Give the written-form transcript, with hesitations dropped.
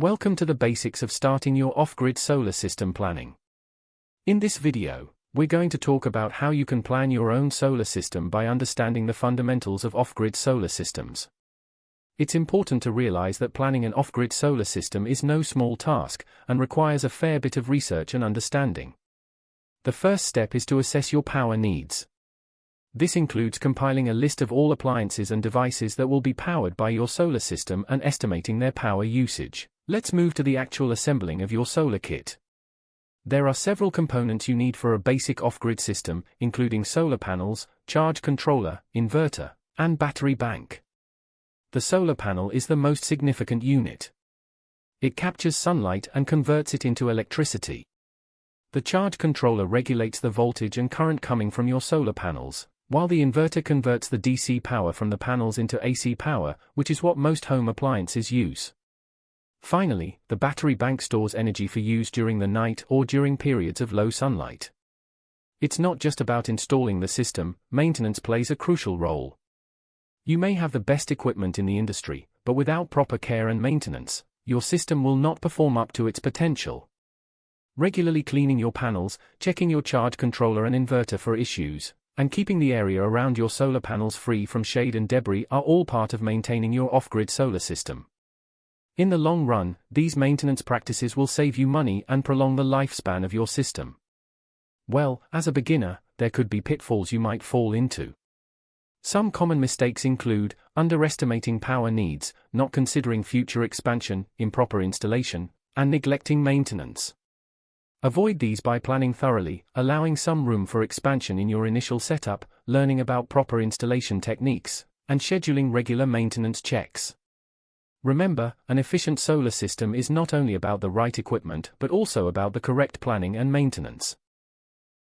Welcome to the basics of starting your off-grid solar system planning. In this video, we're going to talk about how you can plan your own solar system by understanding the fundamentals of off-grid solar systems. It's important to realize that planning an off-grid solar system is no small task and requires a fair bit of research and understanding. The first step is to assess your power needs. This includes compiling a list of all appliances and devices that will be powered by your solar system and estimating their power usage. Let's move to the actual assembling of your solar kit. There are several components you need for a basic off-grid system, including solar panels, charge controller, inverter, and battery bank. The solar panel is the most significant unit. It captures sunlight and converts it into electricity. The charge controller regulates the voltage and current coming from your solar panels, while the inverter converts the DC power from the panels into AC power, which is what most home appliances use. Finally, the battery bank stores energy for use during the night or during periods of low sunlight. It's not just about installing the system, maintenance plays a crucial role. You may have the best equipment in the industry, but without proper care and maintenance, your system will not perform up to its potential. Regularly cleaning your panels, checking your charge controller and inverter for issues, and keeping the area around your solar panels free from shade and debris are all part of maintaining your off-grid solar system. In the long run, these maintenance practices will save you money and prolong the lifespan of your system. Well, as a beginner, there could be pitfalls you might fall into. Some common mistakes include underestimating power needs, not considering future expansion, improper installation, and neglecting maintenance. Avoid these by planning thoroughly, allowing some room for expansion in your initial setup, learning about proper installation techniques, and scheduling regular maintenance checks. Remember, an efficient solar system is not only about the right equipment but also about the correct planning and maintenance.